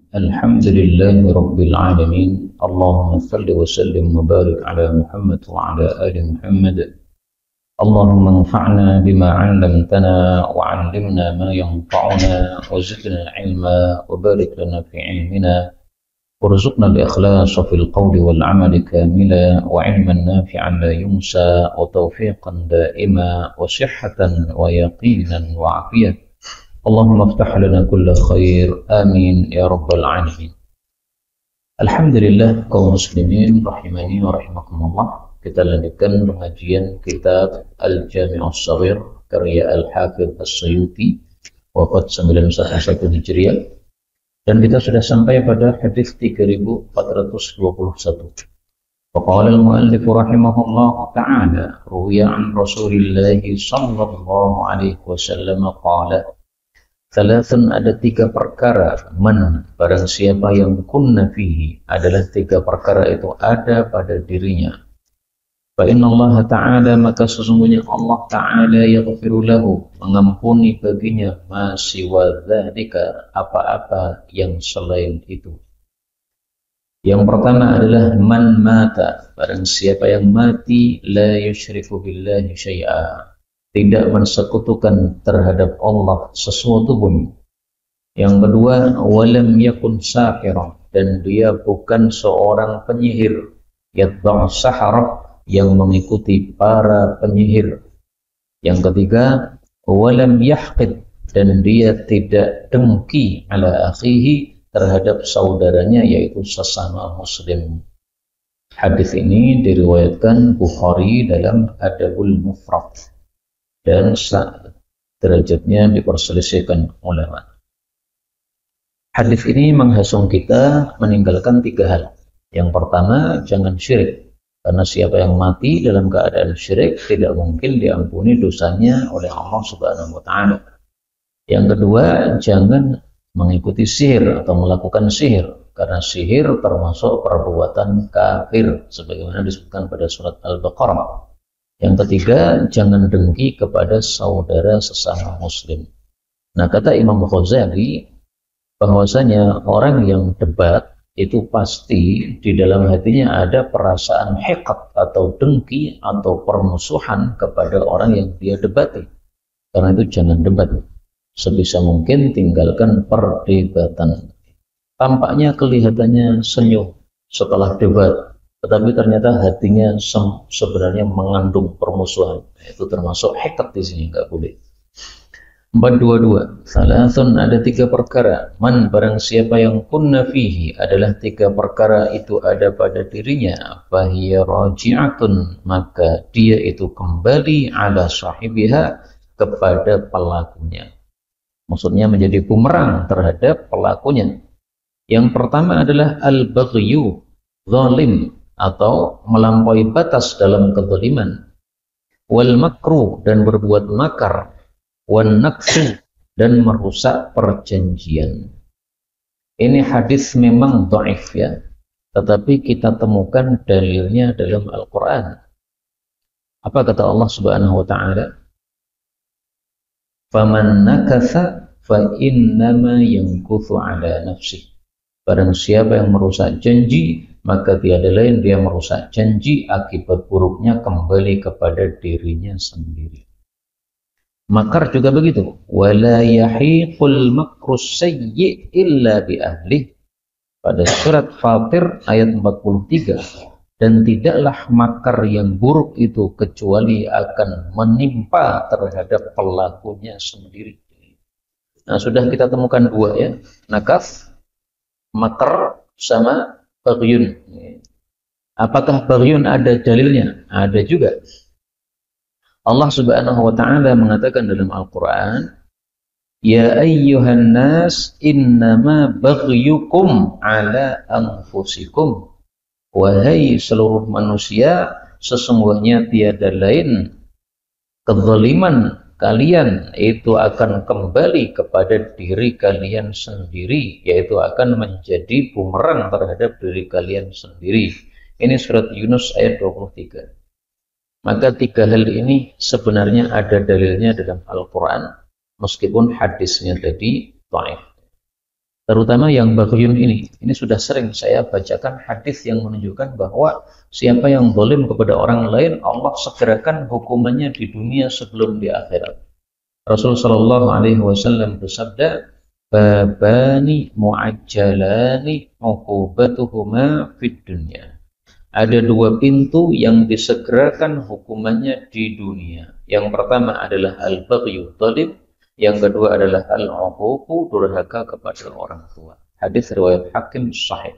الحمد لله رب العالمين. اللهم صل وسلم وبارك على محمد وعلى آل محمد. اللهم انفعنا بما علمتنا وعلمنا ما ينفعنا وزدنا علما وبارك لنا في علمنا وارزقنا الإخلاص في القول والعمل كاملا وعلما نافعا لا ينسى وتوفيقا دائما وصحة ويقينا وعافية. اللهم افتح لنا كل خير آمين يا رب العالمين. Alhamdulillah kaum muslimin rahimani wa rahimakumullah. Kita lanjutkan pengajian kitab Al-Jami' Shaghir karya Al-Hafidh As-Suyuti wafat 911 Hijriah, dan kita sudah sampai pada hadis 3421. Faqala al-muallif rahimahullah ta'ala ruwiya an Rasulillah sallallahu alaihi wasallam qala Thalathun, ada tiga perkara, man barang siapa yang kunna fihi, adalah tiga perkara itu ada pada dirinya. Fa inna Allah ta'ala, maka sesungguhnya Allah ta'ala yaghfiru lahu, mengampuni baginya ma siwa dzalika, apa-apa yang selain itu. Yang pertama adalah man mata, barang siapa yang mati la yusyriku billahi syai'a, tidak mensekutukan terhadap Allah sesuatu pun. Yang kedua, walam yakun sahira, dan dia bukan seorang penyihir, yatba'u sahara, yang mengikuti para penyihir. Yang ketiga, walam yahqid, dan dia tidak dengki ala akhihi, terhadap saudaranya, yaitu sesama muslim. Hadis ini diriwayatkan Bukhari dalam Adabul Mufrad, dan derajatnya diperselisihkan ulama. Hadis ini menghasung kita meninggalkan tiga hal. Yang pertama, jangan syirik, karena siapa yang mati dalam keadaan syirik tidak mungkin diampuni dosanya oleh Allah Subhanahu wa taala. Yang kedua, jangan mengikuti sihir atau melakukan sihir, karena sihir termasuk perbuatan kafir sebagaimana disebutkan pada surat Al-Baqarah. Yang ketiga, jangan dengki kepada saudara sesama muslim. Nah, kata Imam Ghazali bahwasanya orang yang debat itu pasti di dalam hatinya ada perasaan hiqat atau dengki atau permusuhan kepada orang yang dia debati. Karena itu jangan debat. Sebisa mungkin tinggalkan perdebatan. Tampaknya kelihatannya senyum setelah debat, tetapi ternyata hatinya sebenarnya mengandung permusuhan. Itu termasuk hiqat di sini, nggak boleh. 422. Salasun, ada tiga perkara. Man barang siapa yang kunna fihi, adalah tiga perkara itu ada pada dirinya. Fahiya raji'atun, maka dia itu kembali ala sahibiha, kepada pelakunya. Maksudnya menjadi bumerang terhadap pelakunya. Yang pertama adalah al-baghyu, zalim, atau melampaui batas dalam kezaliman, wal makru, dan berbuat makar, wan naqsu, dan merusak perjanjian. Ini hadis memang dhaif ya, tetapi kita temukan dalilnya dalam Al-Quran. Apa kata Allah Subhanahu wa ta'ala? Faman nakatha fa innama yankuthu ala nafsih. Barang siapa yang merusak janji, maka tiada lain dia merusak janji, akibat buruknya kembali kepada dirinya sendiri. Makar juga begitu. Wala yahiqul makrus sayyi illa bi ahlih. Pada surat Fatir ayat 43. Dan tidaklah makar yang buruk itu kecuali akan menimpa terhadap pelakunya sendiri. Nah, sudah kita temukan dua ya. Nakaf, makar, sama baghyun. Apakah baghyun ada dalilnya? Ada juga. Allah Subhanahu wa ta'ala mengatakan dalam Al-Quran, ya ayyuhan nas innama baghyukum ala anfusikum. Wahai seluruh manusia, sesungguhnya tiada lain kezaliman kalian itu akan kembali kepada diri kalian sendiri, yaitu akan menjadi bumerang terhadap diri kalian sendiri. Ini surat Yunus ayat 23. Maka tiga hal ini sebenarnya ada dalilnya dalam Al-Quran, meskipun hadisnya tadi dhaif. terutama yang baghyun ini sudah sering saya bacakan hadis yang menunjukkan bahwa siapa yang zalim kepada orang lain, Allah segerakan hukumannya di dunia sebelum di akhirat. Rasul sallallahu alaihi wasallam bersabda, babani muajjalani uqubatuhuma fid dunya. Ada dua pintu yang disegerakan hukumannya di dunia. Yang pertama adalah al-baghyu zalim, yang kedua adalah al-uququ, durhaka kepada orang tua. Hadis riwayat Hakim sahih.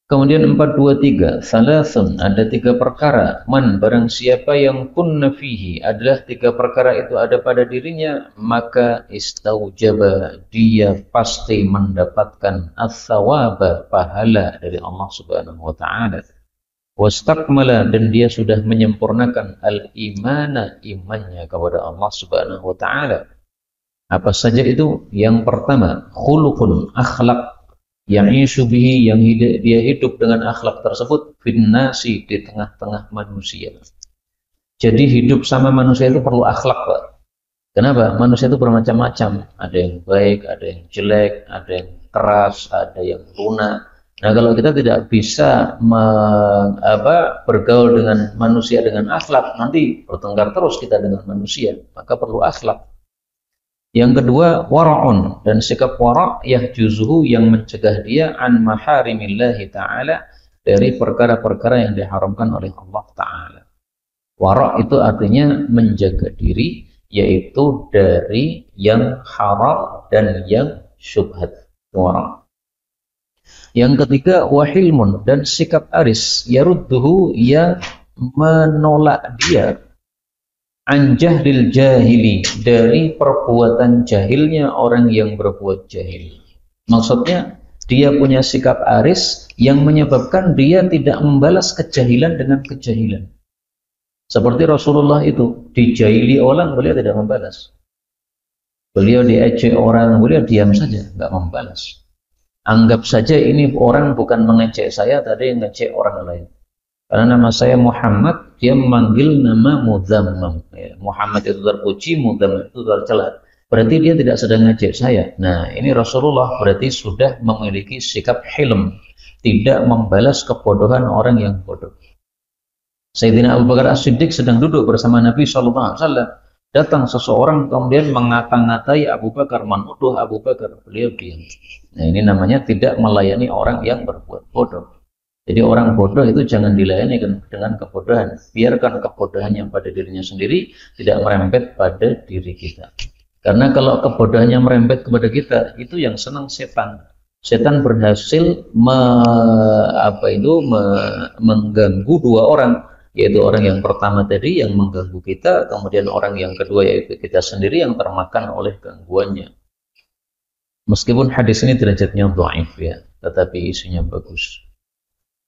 Kemudian 423, salasun, ada tiga perkara. Man, barang siapa yang kunna fihi, adalah tiga perkara itu ada pada dirinya, maka istaujaba, dia pasti mendapatkan as-sawaba, pahala dari Allah Subhanahu wa taala. Wastakmala, dan dia sudah menyempurnakan al-imana, imannya kepada Allah Subhanahu wa taala. Apa saja itu? Yang pertama, khuluqun, akhlak, yang bihi, yang dia hidup dengan akhlak tersebut, finnasi, di tengah-tengah manusia. Jadi hidup sama manusia itu perlu akhlak, Pak. Kenapa? Manusia itu bermacam-macam, ada yang baik, ada yang jelek, ada yang keras, ada yang lunak. Nah, kalau kita tidak bisa bergaul dengan manusia dengan akhlak, nanti bertengkar terus kita dengan manusia, maka perlu akhlak. Yang kedua, wara'un, dan sikap wara' yahjuzuhu, yang mencegah dia an maharimillahi ta'ala, dari perkara-perkara yang diharamkan oleh Allah Ta'ala. Wara' itu artinya menjaga diri, yaitu dari yang haram dan yang syubhat. Wara'. Yang ketiga, wahilmun, dan sikap aris, yarudduhu, yang menolak dia anjahlil jahili, dari perbuatan jahilnya orang yang berbuat jahil. Maksudnya dia punya sikap aris yang menyebabkan dia tidak membalas kejahilan dengan kejahilan. Seperti Rasulullah itu dijahili orang, beliau tidak membalas. Beliau diejek orang, beliau diam saja, nggak membalas. Anggap saja ini orang bukan mengejek saya, tadi ngejek orang lain. Karena nama saya Muhammad, dia memanggil nama Mudzammam. Ya, Muhammad itu terpuji, Mudzammam itu tercela. Berarti dia tidak sedang ngejek saya. Nah, ini Rasulullah berarti sudah memiliki sikap hilm, tidak membalas kebodohan orang yang bodoh. Sayyidina Abu Bakar As-Siddiq sedang duduk bersama Nabi SAW. Datang seseorang kemudian mengata-ngatai Abu Bakar, menuduh Abu Bakar, beliau diam. Nah, ini namanya tidak melayani orang yang berbuat bodoh. Jadi orang bodoh itu jangan dilayani dengan kebodohan. Biarkan kebodohan yang pada dirinya sendiri tidak merembet pada diri kita. Karena kalau kebodohannya merembet kepada kita, itu yang senang setan. Setan berhasil mengganggu dua orang. Yaitu orang yang pertama tadi yang mengganggu kita, kemudian orang yang kedua yaitu kita sendiri yang termakan oleh gangguannya. Meskipun hadis ini derajatnya dhaif ya, tetapi isinya bagus.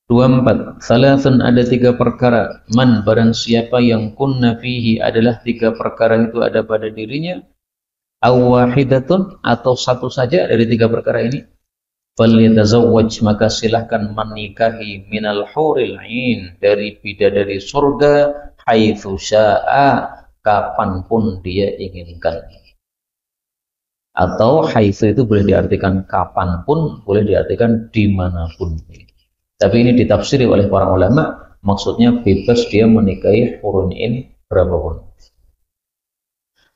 24. Salasun, ada tiga perkara. Man, barang siapa yang kunna fihi, adalah tiga perkara itu ada pada dirinya. Awahidatun, atau satu saja dari tiga perkara ini. Falyatazawwaj, maka silahkan menikahi minal huril ain, dari bidadari surga, haitsu syaa, kapanpun dia inginkan. Atau haitsu itu boleh diartikan kapanpun, boleh diartikan dimanapun. Tapi ini ditafsiri oleh para ulama, maksudnya bebas dia menikahi hurun ain berapapun.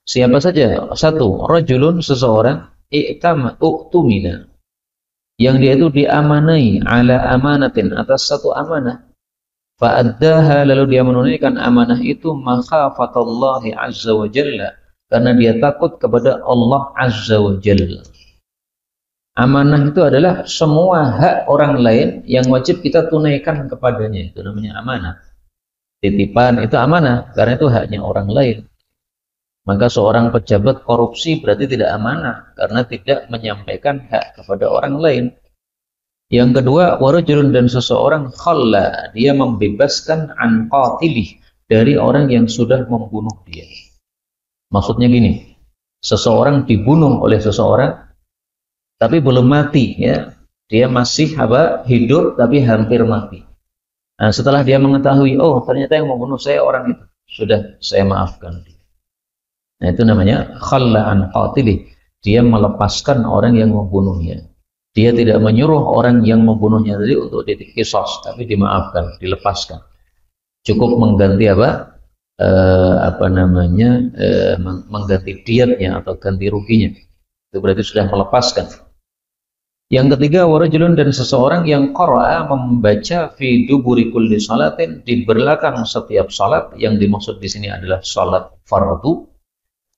Siapa saja? Satu, rajulun, seseorang, uktumina, yang dia itu diamanai ala amanatin, atas satu amanah, fa'addaha, lalu dia menunaikan amanah itu, makhafatallahi azza wa jalla, karena dia takut kepada Allah azza wa jalla. Amanah itu adalah semua hak orang lain yang wajib kita tunaikan kepadanya, itu namanya amanah. Titipan itu amanah, karena itu haknya orang lain. Maka seorang pejabat korupsi berarti tidak amanah, karena tidak menyampaikan hak kepada orang lain. Yang kedua, warajulun, dan seseorang khalla, dia membebaskan an qatilih, dari orang yang sudah membunuh dia. Maksudnya gini, seseorang dibunuh oleh seseorang tapi belum mati, ya. Dia masih hidup tapi hampir mati. Nah, setelah dia mengetahui, oh ternyata yang membunuh saya orang itu, sudah saya maafkan dia. Nah, itu namanya khalla an qatilih. dia melepaskan orang yang membunuhnya. Dia tidak menyuruh orang yang membunuhnya tadi untuk dikisos, tapi dimaafkan, dilepaskan. Cukup mengganti mengganti diatnya atau ganti ruginya. Itu berarti sudah melepaskan. Yang ketiga, warajulun, dan seseorang yang qara'a, membaca fi duburi kulli salatin, di belakang setiap salat. Yang dimaksud di sini adalah salat fardu.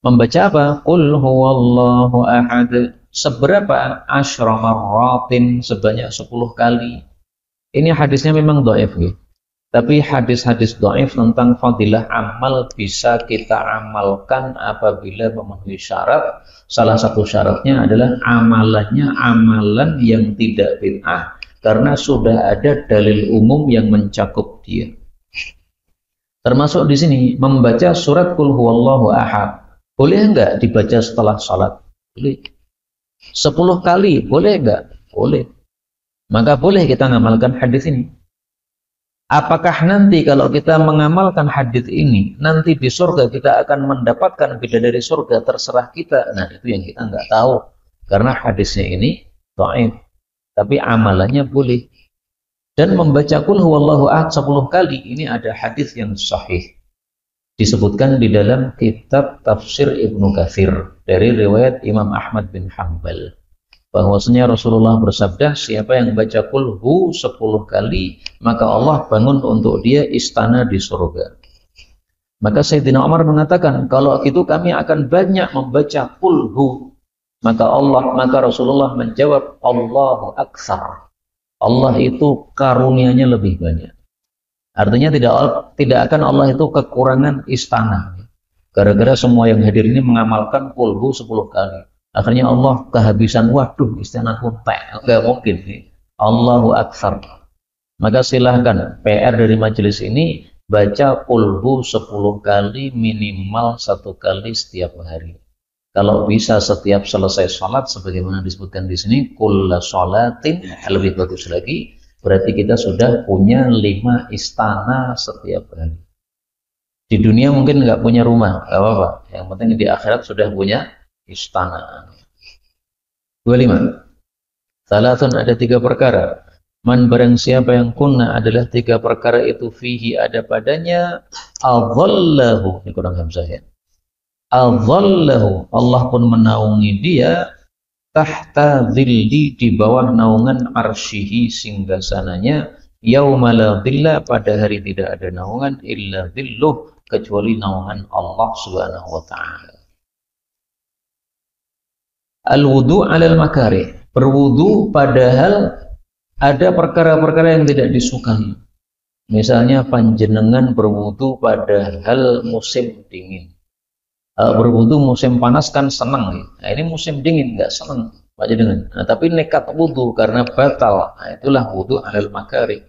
Membaca apa? Qul huwallahu ahad. Seberapa? Asyra marratin, sebanyak 10 kali. Ini hadisnya memang dhaif, gitu. Tapi hadis-hadis dhaif tentang fadilah amal bisa kita amalkan apabila memenuhi syarat. Salah satu syaratnya adalah amalannya amalan yang tidak bid'ah, karena sudah ada dalil umum yang mencakup dia. Termasuk di sini membaca surat Qul huwallahu ahad. Boleh enggak dibaca setelah salat? Boleh. 10 kali boleh enggak? Boleh. Maka boleh kita mengamalkan hadis ini. Apakah nanti kalau kita mengamalkan hadis ini, nanti di surga kita akan mendapatkan bidadari surga? Terserah kita. Nah, itu yang kita nggak tahu, karena hadisnya ini dhaif. Tapi amalannya boleh. Dan membaca Qul huwallahu ahad 10 kali, ini ada hadis yang sahih. Disebutkan di dalam kitab Tafsir Ibnu Katsir dari riwayat Imam Ahmad bin Hanbal, bahwasanya Rasulullah bersabda, siapa yang baca Qul hu 10 kali, maka Allah bangun untuk dia istana di surga. Maka Sayyidina Umar mengatakan, kalau itu kami akan banyak membaca Qul hu. Maka Rasulullah menjawab, Allahu aktsar. Allah itu karunianya lebih banyak. Artinya tidak akan Allah itu kekurangan istana. Gara-gara semua yang hadir ini mengamalkan Qul hu 10 kali. Akhirnya Allah kehabisan, waduh istana kuntek, enggak mungkin. Allahu aktsar. Maka silahkan PR dari majelis ini, baca Qul hu 10 kali, minimal 1 kali setiap hari. Kalau bisa setiap selesai sholat, sebagaimana disebutkan di sini, kulla sholatin, lebih bagus lagi, berarti kita sudah punya 5 istana setiap hari. Di dunia mungkin nggak punya rumah, nggak apa-apa. Yang penting di akhirat sudah punya istana. 25. Salatun, ada 3 perkara. Man, barang siapa yang kunna, adalah 3 perkara itu, fihi, ada padanya, adhallahu, ini kurang hamzah ya. Adhallahu, Allah pun menaungi dia, tahta dhilli, di bawah naungan arsyihi, singgasananya, yauma la dhilla, pada hari tidak ada naungan, illa dhilluh, kecuali naungan Allah subhanahu wa ta'ala. Al-wudu alal makarih, berwudu padahal ada perkara-perkara yang tidak disukai. Misalnya panjenengan berwudu padahal musim dingin. Berwudu musim panas kan senang. Nah, ini musim dingin nggak senang panjenengan. Nah, tapi nekat wudu karena batal. Nah, itulah wudu alal makarih.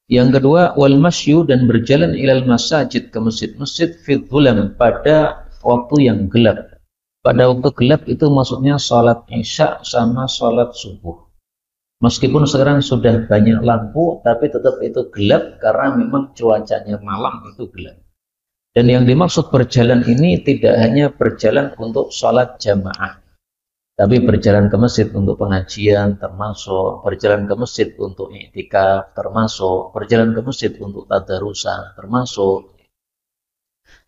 Yang kedua, wal masyu, dan berjalan ilal masajid, ke masjid-masjid, fid dhulam, pada waktu yang gelap. Pada waktu gelap itu maksudnya sholat isya sama sholat subuh. Meskipun sekarang sudah banyak lampu, tapi tetap itu gelap karena memang cuacanya malam itu gelap. Dan yang dimaksud berjalan ini tidak hanya berjalan untuk sholat jamaah, tapi berjalan ke masjid untuk pengajian termasuk, berjalan ke masjid untuk i'tikaf termasuk, berjalan ke masjid untuk tadarusan termasuk.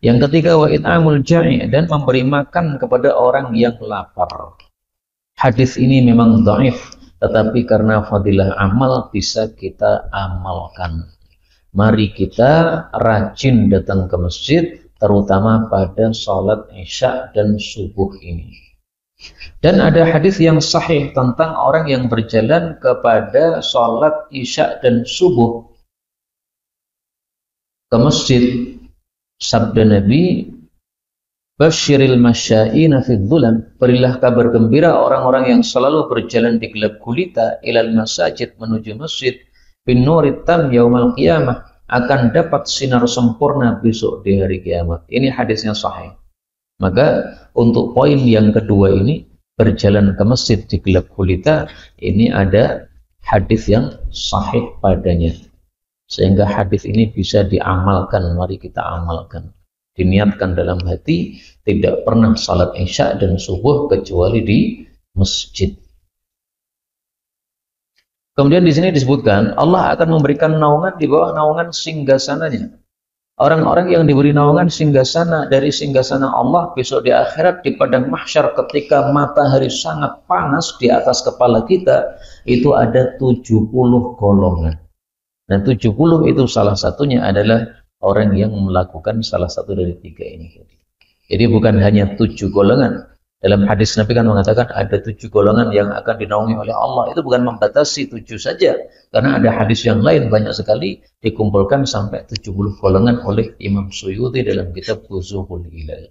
Yang ketiga, wa it'amul ja'i, dan memberi makan kepada orang yang lapar. Hadis ini memang dhaif, tetapi karena fadilah amal bisa kita amalkan. Mari kita rajin datang ke masjid, terutama pada sholat isya dan subuh ini. Dan ada hadis yang sahih tentang orang yang berjalan kepada sholat isya dan subuh ke masjid. Sabda Nabi, basyiril masya'ina fid dhulam, berilah kabar gembira orang-orang yang selalu berjalan di gelap gulita, ilal masajid, menuju masjid, bin nurit tam yaumal qiyamah, akan dapat sinar sempurna besok di hari kiamat. Ini hadisnya sahih. Maka untuk poin yang kedua ini, berjalan ke masjid di gelap gulita, ini ada hadis yang sahih padanya, sehingga hadis ini bisa diamalkan. Mari kita amalkan. diniatkan dalam hati, tidak pernah salat isya dan subuh kecuali di masjid. Kemudian di sini disebutkan Allah akan memberikan naungan di bawah naungan singgasananya. Orang-orang yang diberi naungan singgasana dari singgasana Allah besok di akhirat di padang mahsyar ketika matahari sangat panas di atas kepala kita, itu ada 70 golongan. Dan 70 itu salah satunya adalah orang yang melakukan salah satu dari 3 ini. Jadi bukan hanya 7 golongan. Dalam hadis Nabi kan mengatakan ada 7 golongan yang akan dinaungi oleh Allah. Itu bukan membatasi 7 saja. Karena ada hadis yang lain banyak sekali dikumpulkan sampai 70 golongan oleh Imam Suyuti dalam kitab Fuzuhul Ilal.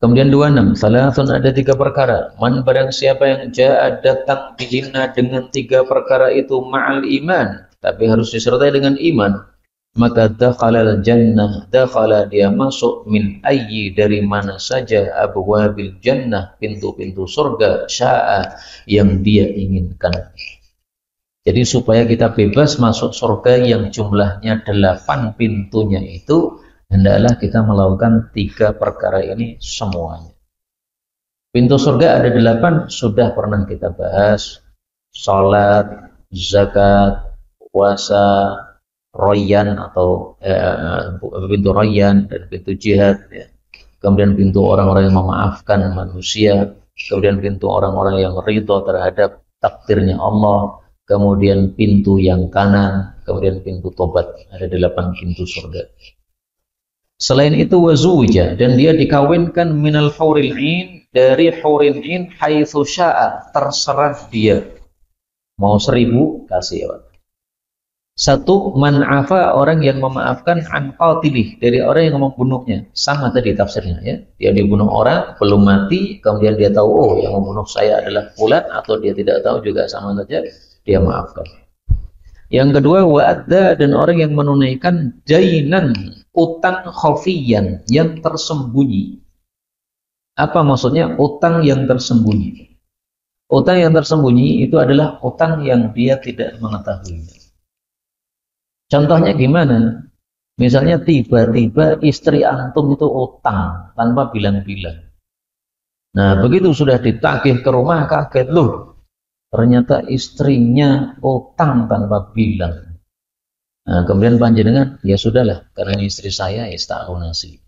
Kemudian 26, salasun ada 3 perkara. Man barang siapa yang ja'a datang bihinna dengan 3 perkara itu ma'al iman. Tapi harus disertai dengan iman. Maka dakhalal jannah, dakhala dia masuk min ayyi dari mana saja abwabil jannah, pintu-pintu surga, sya'a yang dia inginkan. Jadi supaya kita bebas masuk surga yang jumlahnya 8 pintunya itu, hendaklah kita melakukan 3 perkara ini semuanya. Pintu surga ada 8, sudah pernah kita bahas. Salat, zakat, puasa, Royan atau pintu Royan dan pintu jihad, ya. Kemudian pintu orang-orang yang memaafkan manusia, kemudian pintu orang-orang yang ridho terhadap takdirnya Allah, kemudian pintu yang kanan, kemudian pintu tobat. Ada 8 pintu surga. Selain itu wazuja, dan dia dikawinkan minal huril in, dari huril in haitsu sya'a, terserah dia. Mau 1000 kasih ya, Pak. 1, man afa, orang yang memaafkan an qatilih, dari orang yang membunuhnya. Sama tadi tafsirnya, ya. Dia dibunuh orang, belum mati, kemudian dia tahu, oh yang membunuh saya adalah fulan, atau dia tidak tahu juga sama saja, dia maafkan. Yang kedua, wa'adda, dan orang yang menunaikan jainan, utang khafiyan, yang tersembunyi. Apa maksudnya utang yang tersembunyi? Utang yang tersembunyi itu adalah utang yang dia tidak mengetahui. Contohnya gimana? Misalnya tiba-tiba istri antum itu utang tanpa bilang-bilang. Nah, begitu sudah ditagih ke rumah, kaget loh. Ternyata istrinya utang tanpa bilang. Nah, kemudian panjenengan, ya sudahlah, karena ini istri saya, ya tak lunasi.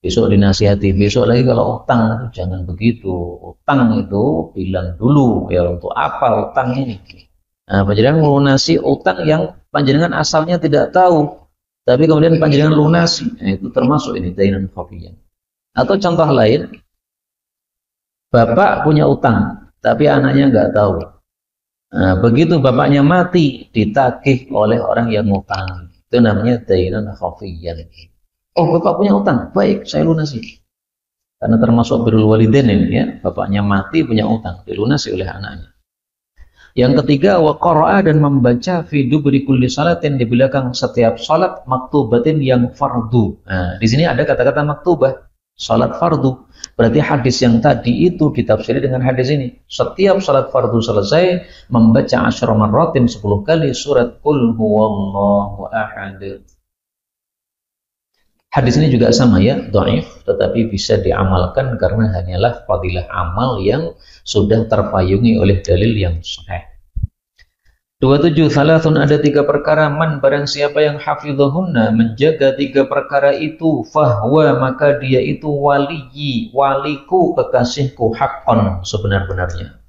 Besok dinasihati, besok lagi kalau utang jangan begitu. Utang itu bilang dulu, ya untuk apa utang ini? Nah, panjenengan melunasi utang yang panjenengan asalnya tidak tahu, tapi kemudian panjenengan lunasi. Nah, itu termasuk ini dainan khafiyyan. Atau contoh lain, bapak punya utang, tapi anaknya nggak tahu. Nah, begitu bapaknya mati, ditagih oleh orang yang ngutang. Itu namanya dainan khafiyyan. Oh, bapak punya utang, baik, saya lunasi. Karena termasuk birrul walidain ini, ya, bapaknya mati punya utang, dilunasi oleh anaknya. Yang ketiga, wa qara'a, dan membaca fi duburi kulli salatin, di belakang setiap salat, maktubatin yang fardu. Nah, di sini ada kata-kata maktubah, salat fardu. Berarti hadis yang tadi itu ditafsiri dengan hadis ini. Setiap salat fardu selesai, membaca 10 marratin, 10 kali surat Qul huwallahu ahad. Hadis ini juga sama, ya, dhaif, tetapi bisa diamalkan karena hanyalah fadilah amal yang sudah terpayungi oleh dalil yang sahih. 27, salasun ada 3 perkara, man barang siapa yang hafidhahunna, menjaga 3 perkara itu, fahwa maka dia itu waliyi, waliku, kekasihku, haqqan, sebenar-benarnya.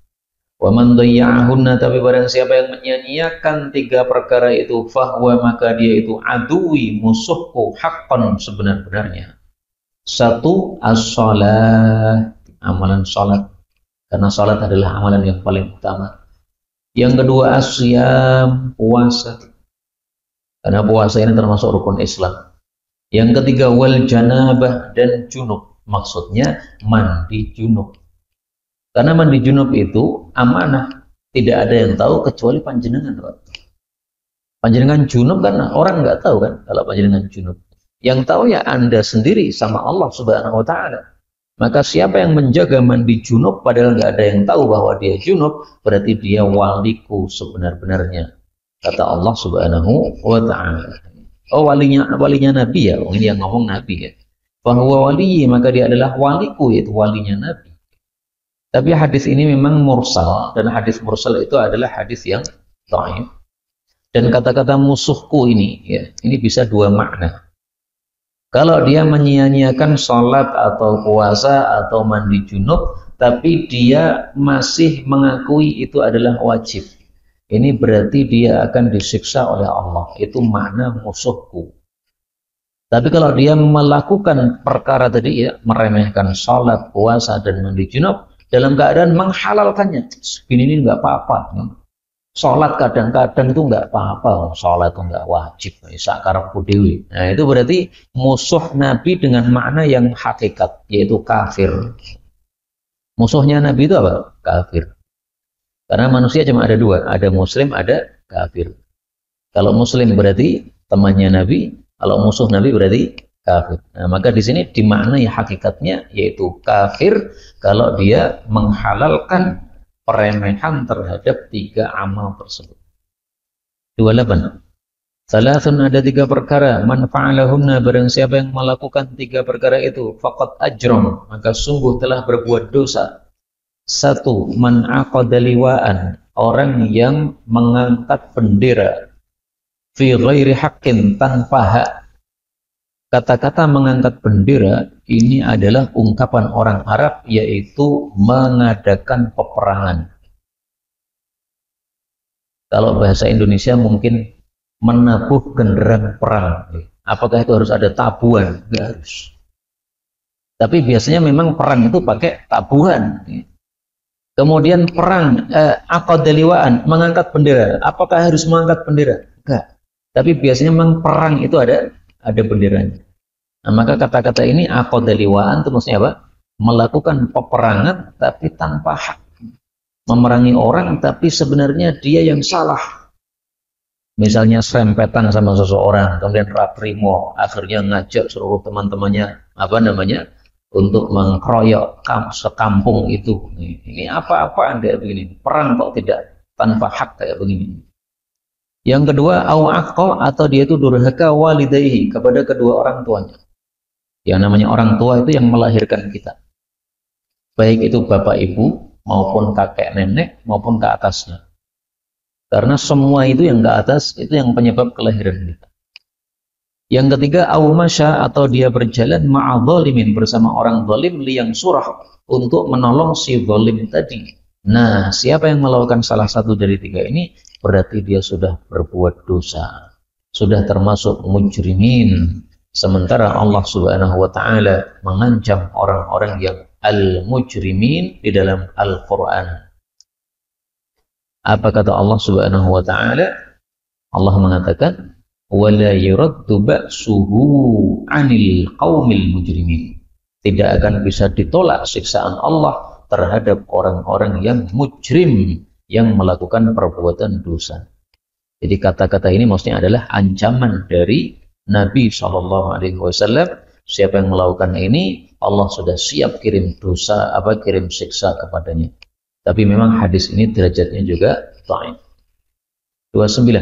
Wa man dhayya'ahunna, tapi barang siapa yang menyia-nyiakan 3 perkara itu, fahwa maka dia itu aduwi, musuhku, haqqan, sebenar-benarnya. 1, as-shalah, amalan salat, karena salat adalah amalan yang paling utama. Yang kedua, as-siyam, puasa, karena puasa ini termasuk rukun Islam. Yang ketiga, wal janabah, dan junub, maksudnya mandi junub. Karena mandi junub itu amanah, tidak ada yang tahu kecuali panjenengan, Pak. Panjenengan junub kan orang nggak tahu kan kalau panjenengan junub. Yang tahu ya Anda sendiri sama Allah Subhanahu wa taala. Maka siapa yang menjaga mandi junub padahal nggak ada yang tahu bahwa dia junub, berarti dia waliku sebenar-benarnya, kata Allah Subhanahu wa taala. Oh, walinya Nabi ya. Oh, ini yang ngomong Nabi ya. Bahwa wali, maka dia adalah waliku, yaitu walinya Nabi. Tapi hadis ini memang mursal, dan hadis mursal itu adalah hadis yang dhaif. Dan kata-kata musuhku ini, ya, ini bisa dua makna. Kalau dia menyia-nyiakan sholat atau puasa atau mandi junub, tapi dia masih mengakui itu adalah wajib, ini berarti dia akan disiksa oleh Allah. Itu makna musuhku. Tapi kalau dia melakukan perkara tadi, ya, meremehkan sholat, puasa, dan mandi junub, dalam keadaan menghalalkannya, ini nggak apa-apa. Sholat kadang-kadang itu nggak apa-apa, sholat itu nggak wajib, sakarepku dewi. Nah, itu berarti musuh Nabi dengan makna yang hakikat, yaitu kafir. Musuhnya Nabi itu apa? Kafir. Karena manusia cuma ada dua, ada muslim, ada kafir. Kalau muslim berarti temannya Nabi, kalau musuh Nabi berarti kafir. Nah, maka di sini dimaknai hakikatnya yaitu kafir kalau dia menghalalkan peremehan terhadap tiga amal tersebut. 28. Salasun, ada tiga perkara, man fa'alahunna, barang siapa yang melakukan tiga perkara itu, faqad ajram, maka sungguh telah berbuat dosa. Satu, man aqada liwa'an, orang yang mengangkat bendera, fi ghairi haqqin, tanpa hak. Kata-kata mengangkat bendera ini adalah ungkapan orang Arab, yaitu mengadakan peperangan. Kalau bahasa Indonesia mungkin menabuh genderang perang. Apakah itu harus ada tabuhan? Nggak harus. Tapi biasanya memang perang itu pakai tabuhan. Kemudian perang aqadaliwaan, mengangkat bendera. Apakah harus mengangkat bendera? Enggak. Tapi biasanya memang perang itu ada benderanya. Nah, maka kata-kata ini aqadaliwaan itu maksudnya apa? Melakukan peperangan tapi tanpa hak. Memerangi orang tapi sebenarnya dia yang salah. Misalnya serempetan sama seseorang, kemudian raprimo, akhirnya ngajak seluruh teman-temannya untuk mengkeroyok sekampung itu. Ini apa-apaan kayak begini? Perang kok tidak tanpa hak kayak begini? Yang kedua, au'aqqa, atau dia itu durhaka walidayhi, kepada kedua orang tuanya. Yang namanya orang tua itu yang melahirkan kita. Baik itu bapak ibu, maupun kakek nenek, maupun ke atasnya. Karena semua itu yang ke atas, itu yang penyebab kelahiran kita. Yang ketiga, aumasya, atau dia berjalan ma'adzalimin, bersama orang zalim, liyang surah, untuk menolong si zalim tadi. Nah, siapa yang melakukan salah satu dari tiga ini, berarti dia sudah berbuat dosa, sudah termasuk mujrimin. Sementara Allah Subhanahu wa Ta'ala mengancam orang-orang yang al-mujrimin di dalam Al-Quran. Apa kata Allah Subhanahu wa Ta'ala? Allah mengatakan, wala yuraddu ba'suhu 'anil qaumil mujrimin. Tidak akan bisa ditolak siksaan Allah terhadap orang-orang yang mujrim, yang melakukan perbuatan dosa. Jadi kata-kata ini maksudnya adalah ancaman dari Nabi SAW. Siapa yang melakukan ini, Allah sudah siap kirim dosa, kirim siksa kepadanya. Tapi memang hadis ini derajatnya juga dhaif. 29.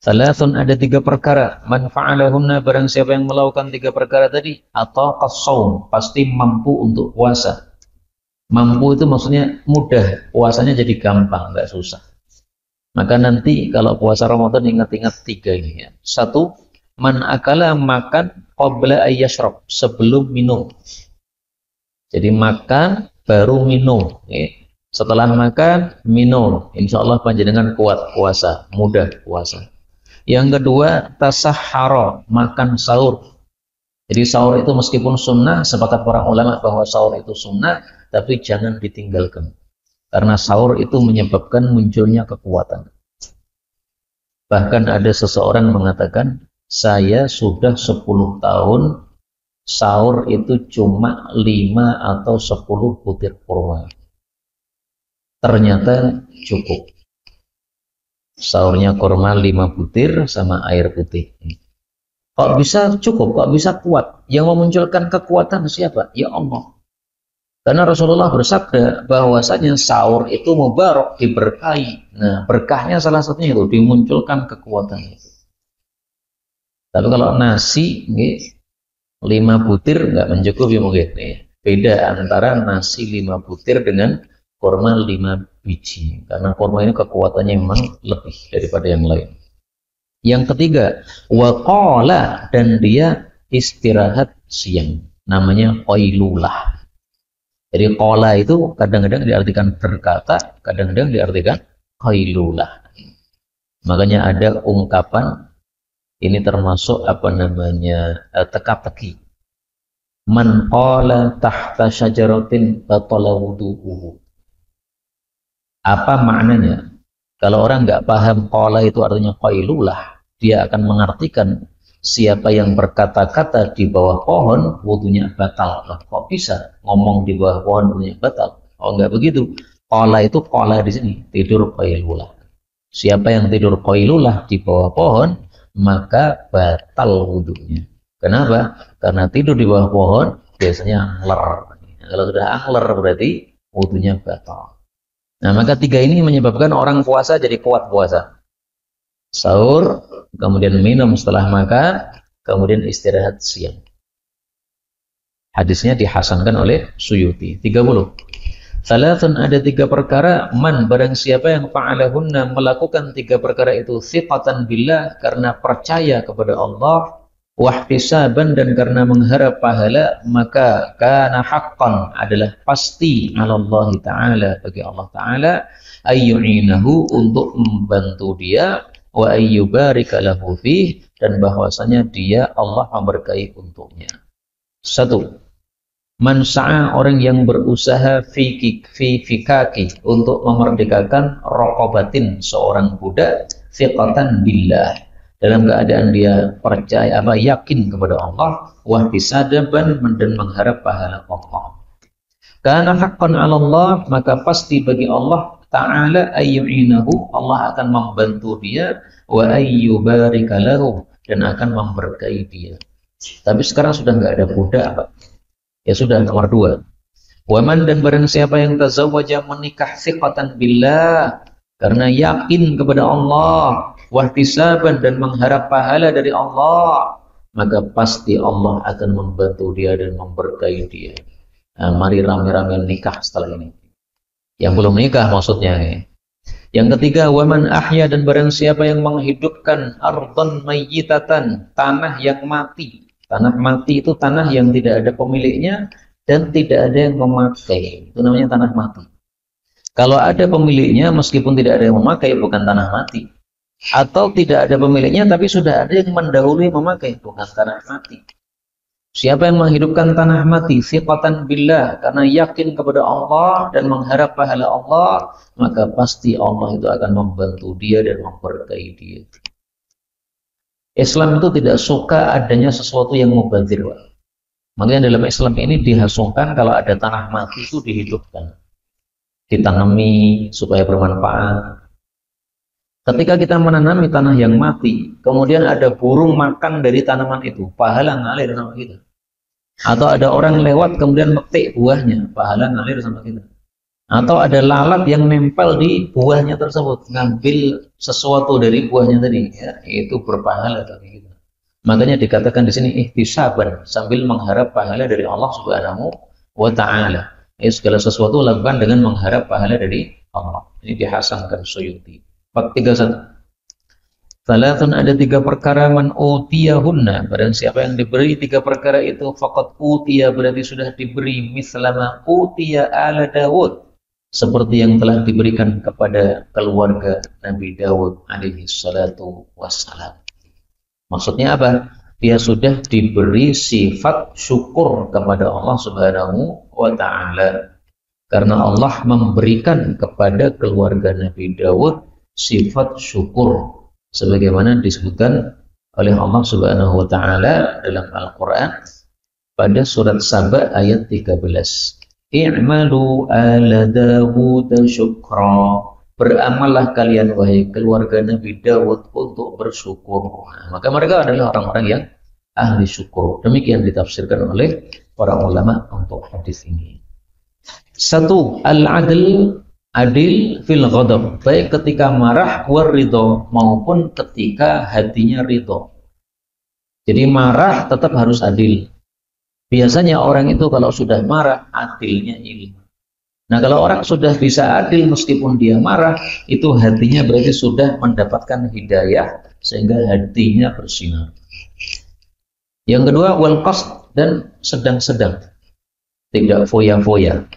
Salasun, ada tiga perkara, man fa'alahunna, barang siapa yang melakukan tiga perkara tadi, atau qasaum, pasti mampu untuk puasa. Mampu itu maksudnya mudah, puasanya jadi gampang, nggak susah. Maka nanti kalau puasa Ramadan ingat-ingat tiga ini ya. Satu, man akala, makan qabla ayyashrab, sebelum minum. Jadi makan baru minum. Setelah makan minum, insya Allah panjenengan kuat puasa, mudah puasa. Yang kedua, tasahhara, makan sahur. Jadi sahur itu meskipun sunnah, sepakat para ulama bahwa sahur itu sunnah, tapi jangan ditinggalkan. Karena sahur itu menyebabkan munculnya kekuatan. Bahkan ada seseorang mengatakan, saya sudah 10 tahun sahur itu cuma 5 atau 10 butir kurma. Ternyata cukup. Sahurnya kurma 5 butir sama air putih. Kok bisa cukup? Kok bisa kuat? Yang memunculkan kekuatan siapa? Ya Allah. Karena Rasulullah bersabda bahwasanya sahur itu mubarak, diberkahi. Nah, berkahnya salah satunya itu dimunculkan kekuatan itu. Tapi kalau nasi, 5 butir nggak mencukupi mungkin. Beda antara nasi 5 butir dengan kurma 5 biji. Karena kurma ini kekuatannya memang lebih daripada yang lain. Yang ketiga, waqala, dan dia istirahat siang. Namanya qailulah. Jadi qala itu kadang-kadang diartikan berkata, kadang-kadang diartikan qailulah. Makanya ada ungkapan ini termasuk teka-teki. Man qala tahta syajaratin batala wudu'uhu. Apa maknanya? Kalau orang nggak paham qala itu artinya qailulah, dia akan mengartikan siapa yang berkata-kata di bawah pohon wudunya batal. Loh, kok bisa ngomong di bawah pohon wudunya batal? Oh, nggak begitu. Qala itu qala di sini, tidur qailulah. Siapa yang tidur qailulah di bawah pohon, maka batal wudunya. Kenapa? Karena tidur di bawah pohon biasanya angler. Kalau sudah angler berarti wudunya batal. Nah, maka 3 ini menyebabkan orang puasa jadi kuat puasa. Sahur, kemudian minum setelah makan, kemudian istirahat siang. Hadisnya dihasankan oleh Suyuti. 30. Salatun, ada 3 perkara, man barang siapa yang fa'alahunna melakukan 3 perkara itu thiqatan billah, karena percaya kepada Allah, wahtisaban, dan karena mengharap pahala, maka kana haqqan, adalah pasti Allah Ta'ala, bagi Allah Ta'ala, ayyu'inahu, untuk membantu dia, wa ayyubarika lahu fih, dan bahwasanya dia Allah memberkahi untuknya. 1. Man sa'a, orang yang berusaha fi fikaki, untuk memerdekakan raqabatin, seorang budak, thiqatan billah, dalam keadaan dia percaya yakin kepada Allah, wahtisadaban, dan mengharap pahala Allah. Karena haqqan 'ala Allah, maka pasti bagi Allah Ta'ala ayyu'inahu, Allah akan membantu dia, wa ayyubarika lahu, dan akan memberkahi dia. Tapi sekarang sudah nggak ada budak, Pak. Ya sudah, nomor 2. Waman, dan barang siapa yang tazawwaja, menikah thiqatan billah, karena yakin kepada Allah, wahtisaban, dan mengharap pahala dari Allah, maka pasti Allah akan membantu dia dan memberkahi dia. Nah, mari rame-rame nikah setelah ini. Yang belum nikah maksudnya. Yang ketiga, waman ahya, dan barang siapa yang menghidupkan ardhan mayyitatan, tanah yang mati. Tanah mati itu tanah yang tidak ada pemiliknya dan tidak ada yang memakai. Itu namanya tanah mati. Kalau ada pemiliknya, meskipun tidak ada yang memakai, bukan tanah mati. Atau tidak ada pemiliknya, tapi sudah ada yang mendahului memakai, bukan tanah mati. Siapa yang menghidupkan tanah mati, thiqatan billah, karena yakin kepada Allah dan mengharap pahala Allah, maka pasti Allah itu akan membantu dia dan memberkahi dia. Islam itu tidak suka adanya sesuatu yang mubazir. Makanya dalam Islam ini dihasungkan kalau ada tanah mati itu dihidupkan, ditanami supaya bermanfaat. Ketika kita menanami tanah yang mati, kemudian ada burung makan dari tanaman itu, pahala ngalir sama kita. Atau ada orang lewat kemudian metik buahnya, pahala ngalir sama kita. Atau ada lalat yang nempel di buahnya tersebut, ngambil sesuatu dari buahnya tadi, ya, itu berpahala bagi kita. Makanya dikatakan di sini ihtisaban, sambil mengharap pahala dari Allah Subhanahu wa Ta'ala. Segala sesuatu lakukan dengan mengharap pahala dari Allah. Ini dihasankan Suyuti. 431. Salatun, ada 3 perkara, man utiyahunna, barang siapa yang diberi 3 perkara itu, faqad utiya, berarti sudah diberi, mislama utiya ala Dawud, seperti yang telah diberikan kepada keluarga Nabi Dawud alaihi salatu wassalam. Maksudnya apa? Dia sudah diberi sifat syukur kepada Allah Subhanahu wa Ta'ala, karena Allah memberikan kepada keluarga Nabi Dawud sifat syukur, sebagaimana disebutkan oleh Allah Subhanahu wa Ta'ala dalam Al-Quran pada surat Saba ayat 13. I'malu ala Dawud syukra, beramallah kalian wahai keluarga Nabi Dawud untuk bersyukur. Nah, maka mereka adalah orang-orang yang ahli syukur. Demikian ditafsirkan oleh para ulama untuk hadis ini. 1. Al-adl, adil fil ghadab, baik ketika marah, war ridho, maupun ketika hatinya ridho. Jadi marah tetap harus adil. Biasanya orang itu kalau sudah marah, adilnya hilang. Nah, kalau orang sudah bisa adil meskipun dia marah, itu hatinya berarti sudah mendapatkan hidayah sehingga hatinya bersinar. Yang kedua, wal qasd, dan sedang-sedang, tidak foya-foya.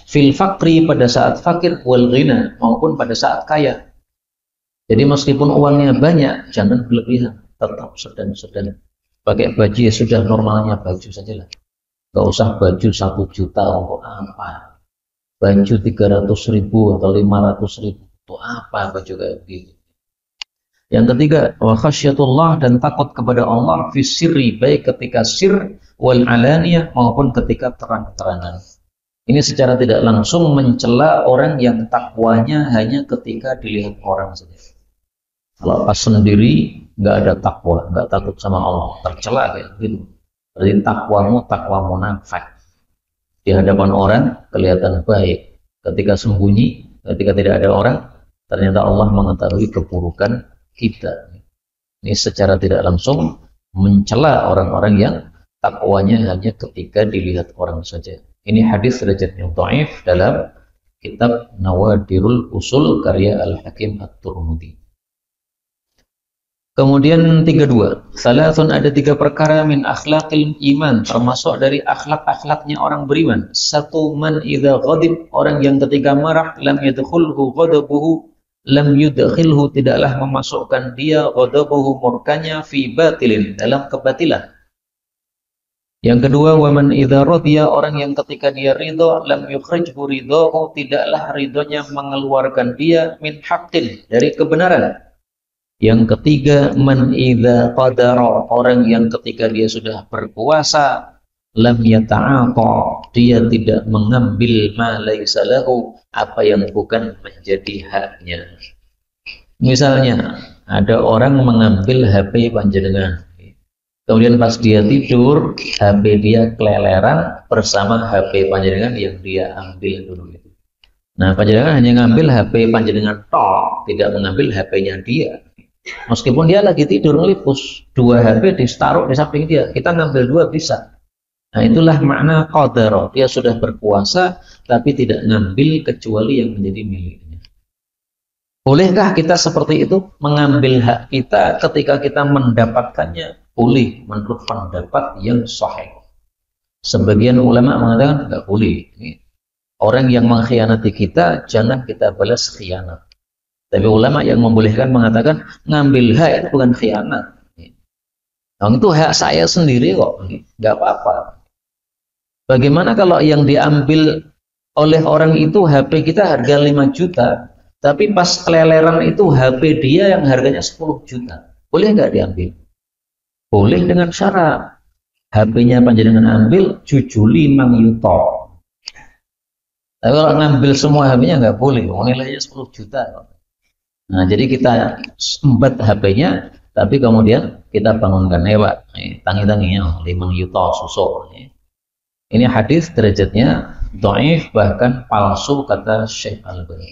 Fil fakri, pada saat fakir, wal ghina, maupun pada saat kaya. Jadi meskipun uangnya banyak, jangan berlebihan, tetap sedang-sedang. Pakai baju ya sudah normalnya baju saja lah. Gak usah baju 1 juta untuk apa? Baju 300.000 atau 500.000 untuk apa baju kayak begini? Yang ketiga, wa khasyatullah, dan takut kepada Allah fi sirri, baik ketika sir wal alaniyah maupun ketika terang-terangan. Ini secara tidak langsung mencela orang yang takwanya hanya ketika dilihat orang saja. Kalau pas sendiri nggak ada takwa, nggak takut sama Allah, tercela kayak gitu. Berarti takwamu takwa munafik. Di hadapan orang kelihatan baik, ketika sembunyi, ketika tidak ada orang, ternyata Allah mengetahui keburukan kita. Ini secara tidak langsung mencela orang-orang yang takwanya hanya ketika dilihat orang saja. Ini hadis derajatnya dhaif dalam kitab Nawadirul Usul karya Al-Hakim At-Turmudi. Kemudian 32, salasun, ada 3 perkara min akhlaqil iman, termasuk dari akhlak-akhlaknya orang beriman. Satu, man idza ghadib, orang yang ketika marah, lam yadkhulhu ghadabuhu, lam yudkhilhu, tidaklah memasukkan dia ghadabuhu, murkanya, fi batilin, dalam kebatilan. Yang kedua, wa man idza radiya, orang yang ketika dia ridha, lam yukhrijhu ridahu, tidaklah ridhonya mengeluarkan dia min haqqin, dari kebenaran. Yang ketiga, man idza qadara, orang yang ketika dia sudah berkuasa, lam yata'aqa, dia tidak mengambil ma laisa lahu, apa yang bukan menjadi haknya. Misalnya ada orang mengambil HP panjenengan, kemudian pas dia tidur HP dia keleleran bersama HP panjenengan yang dia ambil dulu itu. Nah, panjenengan hanya ngambil HP panjenengan tok, tidak mengambil HP-nya dia. Meskipun dia lagi tidur ngelipus, 2 HP ditaruh di samping dia, kita ngambil 2 bisa. Nah, itulah makna qadara, dia sudah berkuasa tapi tidak ngambil kecuali yang menjadi miliknya. Bolehkah kita seperti itu, mengambil hak kita ketika kita mendapatkannya? Boleh, menurut pendapat yang sahih. Sebagian ulama mengatakan tidak boleh. Orang yang mengkhianati kita, jangan kita balas khianat. Tapi ulama yang membolehkan mengatakan ngambil hak itu bukan khianat. Nah, itu hak saya sendiri kok, nggak apa-apa. Bagaimana kalau yang diambil oleh orang itu HP kita harga 5 juta, tapi pas keleleran itu HP dia yang harganya 10 juta. Boleh nggak diambil? Boleh dengan syarat HP-nya panjenengan ambil jujuli mang yuto. Tapi kalau ngambil semua HP-nya nggak boleh, nilainya 10 juta. Nah, jadi kita embat HP-nya, tapi kemudian kita bangunkan hebat, tangi-tanginya 5 yuto susuk. Ini hadis derajatnya dhaif, bahkan palsu, kata Syekh Al-Albani.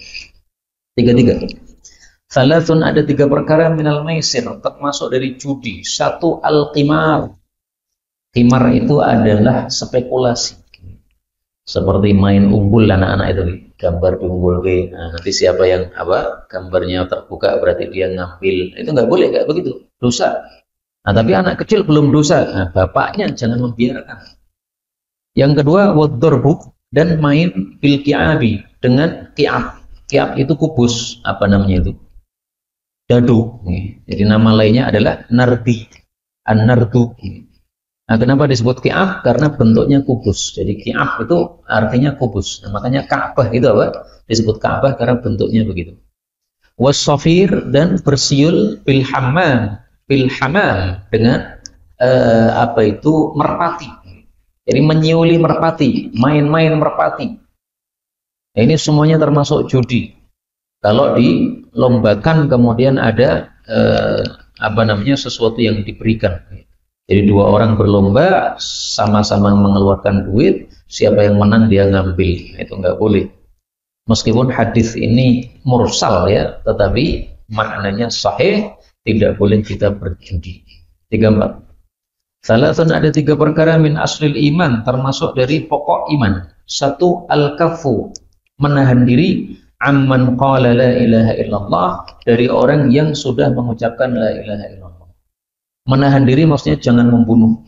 33. Salasun, ada 3 perkara minal maisir, termasuk dari judi. 1, al-qimar. Qimar itu adalah spekulasi. Seperti main unggul anak-anak itu nih, gambar diunggul ke, nah, nanti siapa yang gambarnya terbuka berarti dia ngambil. Itu nggak boleh, kayak begitu, dosa. Nah, tapi anak kecil belum dosa, nah, bapaknya jangan membiarkan. Yang kedua, waddarbu, dan main bil ki'abi, dengan ki'ab. Ki'ab itu kubus, apa namanya itu? Dadu. Jadi nama lainnya adalah nardi, an-nardu. Nah, kenapa disebut ki'ab? Karena bentuknya kubus. Jadi ki'ab itu artinya kubus. Nah, makanya Ka'bah itu apa? Disebut Ka'bah karena bentuknya begitu. Was-safir, dan bersiul bil hammam, dengan merpati. Jadi menyiuli merpati, main-main merpati. Nah, ini semuanya termasuk judi. Kalau dilombakan kemudian ada sesuatu yang diberikan. Jadi 2 orang berlomba, sama-sama mengeluarkan duit, siapa yang menang dia ngambil. Itu nggak boleh. Meskipun hadis ini mursal ya, tetapi maknanya sahih, tidak boleh kita berjudi. 34. Salasun, ada 3 perkara min aslil iman, termasuk dari pokok iman. 1, al-kafu, menahan diri, amman qala la ilaha illallah, dari orang yang sudah mengucapkan la ilaha illallah. Menahan diri maksudnya jangan membunuh.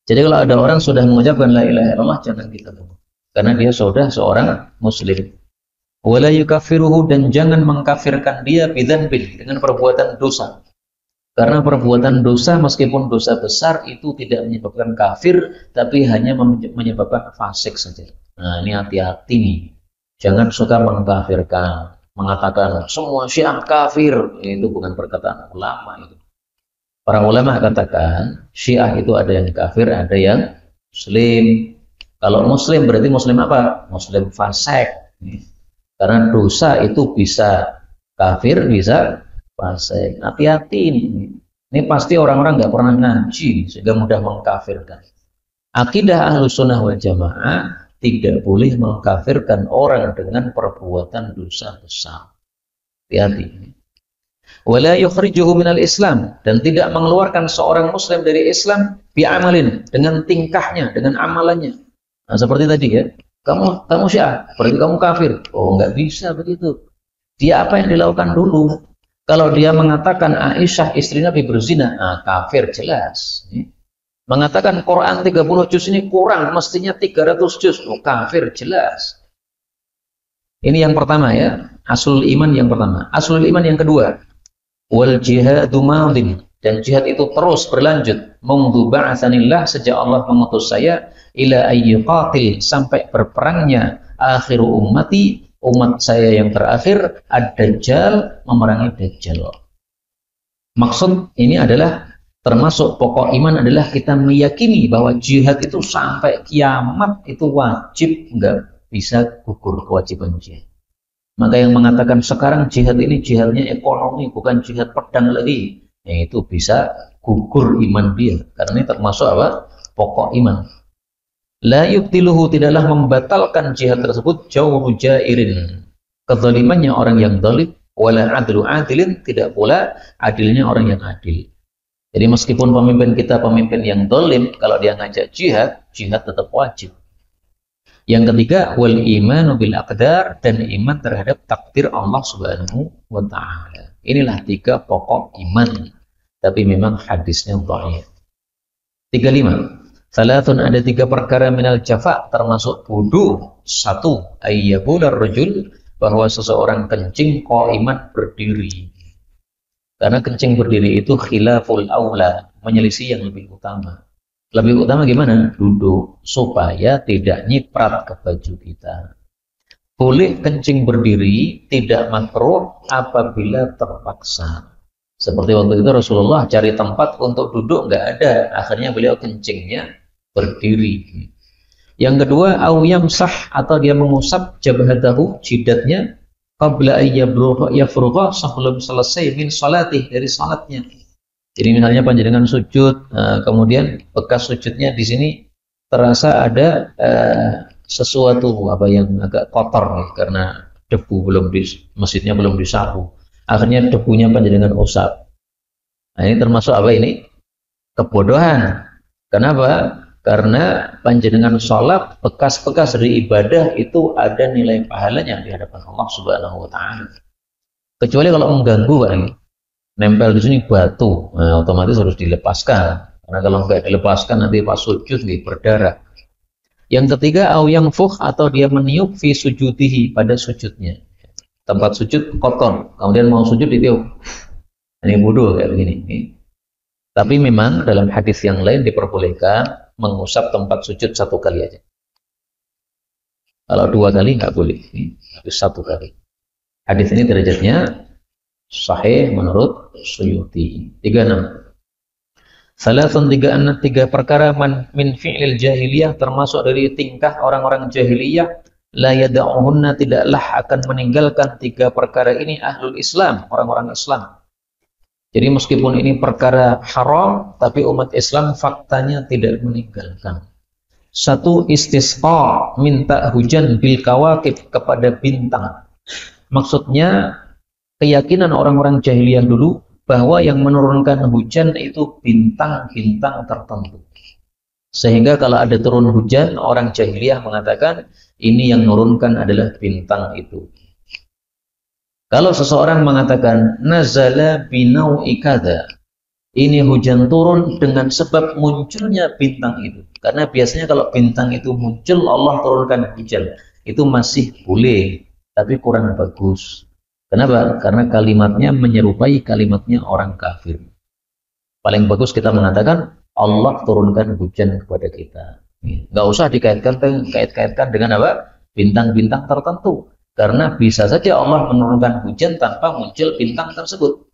Jadi kalau ada orang sudah mengucapkan la ilaha illallah, jangan kita bunuh, karena dia sudah seorang muslim. Wala yukaffiruhu, dan jangan mengkafirkan dia bidzanbin, dengan perbuatan dosa. Karena perbuatan dosa meskipun dosa besar itu tidak menyebabkan kafir, tapi hanya menyebabkan fasik saja. Nah, ini hati-hati nih. Jangan suka mengkafirkan, mengatakan semua Syiah kafir. Itu bukan perkataan ulama itu. Para ulama katakan Syiah itu ada yang kafir, ada yang muslim. Kalau muslim berarti muslim apa? Muslim fasik. Karena dosa itu bisa kafir, bisa fasik. Hati-hati ini. Ini pasti orang-orang nggak pernah ngaji sehingga mudah mengkafirkan. Akidah Ahlussunnah wal Jamaah tidak boleh mengkafirkan orang dengan perbuatan dosa besar. Hati-hati. Wala yukhrijuhu minal Islam, dan tidak mengeluarkan seorang muslim dari Islam bi'amalin, dengan tingkahnya, dengan amalannya. Nah, seperti tadi ya. Kamu Syiah, berarti kamu kafir. Oh, nggak bisa begitu. Dia apa yang dilakukan dulu? Kalau dia mengatakan Aisyah istri Nabi berzina, nah, kafir jelas. Mengatakan Quran 30 juz ini kurang, mestinya 300 juz, oh, kafir jelas. Ini yang pertama ya, aslul iman yang pertama. Aslul iman yang kedua, wal jihadu madin, dan jihad itu terus berlanjut. Mungdu ba'atsanillah, sejak Allah mengutus saya, ila ayyuqatil, sampai berperangnya akhiru ummati, umat saya yang terakhir, ad-dajjal, memerangi dajjal. Maksud ini adalah termasuk pokok iman adalah kita meyakini bahwa jihad itu sampai kiamat itu wajib, nggak bisa gugur kewajiban jihad. Maka yang mengatakan sekarang jihad ini jihadnya ekonomi, bukan jihad pedang lagi, yaitu bisa gugur iman dia, karena ini termasuk apa? Pokok iman. La yubtiluhu, tidaklah membatalkan jihad tersebut jawru jairin, kezalimannya orang yang zalim, wala adlu adilin, tidak pula adilnya orang yang adil. Jadi meskipun pemimpin kita pemimpin yang zalim, kalau dia ngajak jihad, jihad tetap wajib. Yang ketiga, wal imanu bil aqdar, dan iman terhadap takdir Allah Subhanahu wa taala. Inilah 3 pokok iman, tapi memang hadisnya dhaif. 35. Salatun, ada 3 perkara minal jafa, termasuk bodoh. 1, ayyabular rajul, bahwa seseorang kencing qaiman, berdiri. Karena kencing berdiri itu khilaful aula, menyelisih yang lebih utama. Lebih utama gimana? Duduk, supaya tidak nyiprat ke baju kita. Boleh kencing berdiri, tidak makruh apabila terpaksa. Seperti waktu itu Rasulullah cari tempat untuk duduk, nggak ada. Akhirnya beliau kencingnya berdiri. Yang kedua, au yamsah, atau dia mengusap jabhatahu, jidatnya, qabla yafrugha, sebelum selesai min salatih, dari salatnya. Jadi misalnya panjenengan sujud, kemudian bekas sujudnya di sini terasa ada sesuatu apa yang agak kotor nih, karena debu belum di masjidnya belum disapu. Akhirnya debunya panjenengan usap. Nah, ini termasuk apa ini? Kebodohan. Kenapa? Karena panjenengan sholat, bekas-bekas dari ibadah itu ada nilai pahalanya di hadapan Allah Subhanahu wa taala. Kecuali kalau mengganggu kan, nempel di sini batu, nah, otomatis harus dilepaskan. Karena kalau nggak dilepaskan nanti pas sujud nih berdarah. Yang ketiga, au yang fuh, atau dia meniup fi sujudihi, pada sujudnya. Tempat sujud kotor, kemudian mau sujud ditiup. Ini bodoh kayak begini. Tapi memang dalam hadis yang lain diperbolehkan mengusap tempat sujud 1 kali aja. Kalau 2 kali nggak boleh, harus 1 kali. Hadis ini derajatnya sahih menurut Suyuti. 36. Salatun, 3 perkara min fi'lil jahiliyah, termasuk dari tingkah orang-orang jahiliyah, la yada'uhunna, tidaklah akan meninggalkan 3 perkara ini ahlul Islam, orang-orang Islam. Jadi meskipun ini perkara haram, tapi umat Islam faktanya tidak meninggalkan. 1, istisqa, minta hujan bil kawakib, kepada bintang. Maksudnya keyakinan orang-orang jahiliyah dulu bahwa yang menurunkan hujan itu bintang-bintang tertentu. Sehingga kalau ada turun hujan, orang jahiliyah mengatakan ini yang menurunkan adalah bintang itu. Kalau seseorang mengatakan nazala binau'i kadza, ini hujan turun dengan sebab munculnya bintang itu. Karena biasanya kalau bintang itu muncul, Allah turunkan hujan. Itu masih boleh, tapi kurang bagus. Kenapa? Karena kalimatnya menyerupai kalimatnya orang kafir. Paling bagus kita mengatakan Allah turunkan hujan kepada kita. Nggak usah dikait-kaitkan dengan apa? Bintang-bintang tertentu. Karena bisa saja Allah menurunkan hujan tanpa muncul bintang tersebut.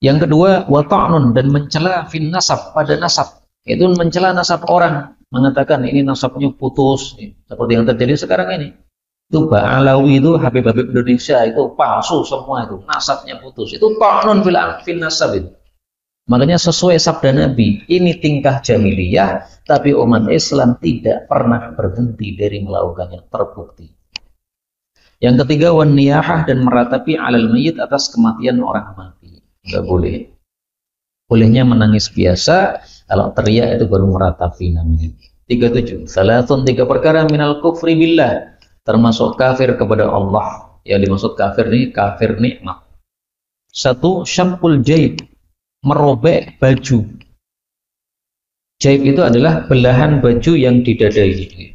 Yang kedua, wata'nun, dan mencela fin nasab, pada nasab. Itu mencela nasab orang, mengatakan ini nasabnya putus, seperti yang terjadi sekarang ini. Itu Ba'alawi itu Habib-Habib Indonesia itu palsu semua itu, nasabnya putus. Itu ta'nun fil nasab itu. Makanya sesuai sabda Nabi, ini tingkah jahiliyah, tapi umat Islam tidak pernah berhenti dari melakukannya, terbukti. Yang ketiga, wan niyahah, dan meratapi alal mayyit, atas kematian orang mati. Enggak boleh. Bolehnya menangis biasa, kalau teriak itu baru meratapi namanya. 37. Salatun, 3 perkara minal kufri billah, termasuk kafir kepada Allah. Yang dimaksud kafir ini kafir nikmat. 1. Syaqqul jaib, merobek baju. Jaib itu adalah belahan baju yang didadai.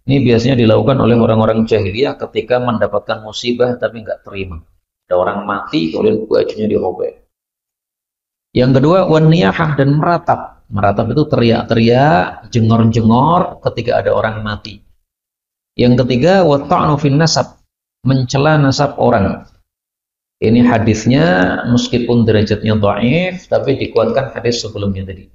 Ini biasanya dilakukan oleh orang-orang jahiliyah ketika mendapatkan musibah tapi nggak terima. Ada orang mati, kemudian bajunya dirobek. Yang kedua, wan niyahah, dan meratap. Meratap itu teriak-teriak, jengor-jengor ketika ada orang mati. Yang ketiga, wa ta'nu fin nasab, mencela nasab orang. Ini hadisnya meskipun derajatnya dhaif, tapi dikuatkan hadis sebelumnya tadi.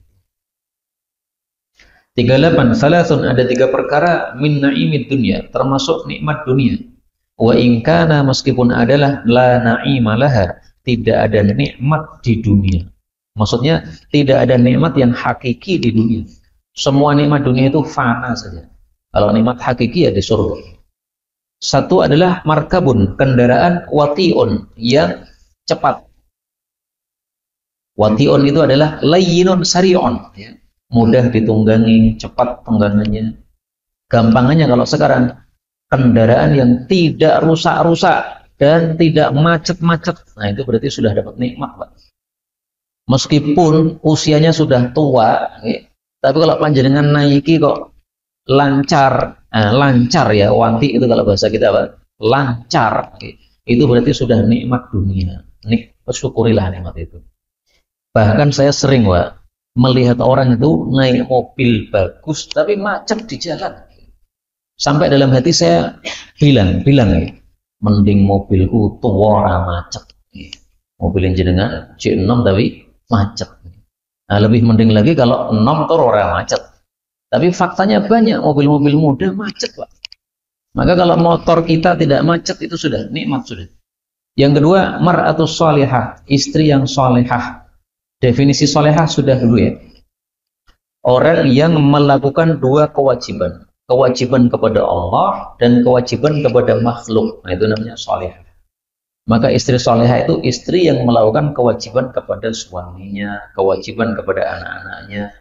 38. Salasun, ada 3 perkara min na'imid dunya, termasuk nikmat dunia. Wa in kana, meskipun adalah la na'ima laha, tidak ada nikmat di dunia. Maksudnya tidak ada nikmat yang hakiki di dunia. Semua nikmat dunia itu fana saja. Kalau nikmat hakiki ya di surga. 1 adalah markabun, kendaraan, wati'un, yang cepat. Wati'un itu adalah layyinun sari'un, ya. Mudah ditunggangi, cepat tunggangannya. Gampangannya kalau sekarang, kendaraan yang tidak rusak-rusak dan tidak macet-macet. Nah, itu berarti sudah dapat nikmat, Pak. Meskipun usianya sudah tua, ya, tapi kalau panjenengan naiki kok lancar, lancar ya, wanti itu kalau bahasa kita, Pak, lancar, ya, itu berarti sudah nikmat dunia. Syukurilah nikmat itu. Bahkan saya sering, Pak, melihat orang itu naik mobil bagus tapi macet di jalan. Sampai dalam hati saya bilang ya, mending mobilku tua ora macet. Mobil jenengan C6 tapi macet. Nah, lebih mending lagi kalau 6 tur ora macet. Tapi faktanya banyak mobil-mobil muda macet, Pak. Maka kalau motor kita tidak macet itu sudah nikmat sudah. Yang kedua, mar'atus shalihah, istri yang shalihah. Definisi solehah sudah dulu ya. Orang yang melakukan 2 kewajiban. Kewajiban kepada Allah dan kewajiban kepada makhluk. Nah, itu namanya solehah. Maka istri solehah itu istri yang melakukan kewajiban kepada suaminya, kewajiban kepada anak-anaknya.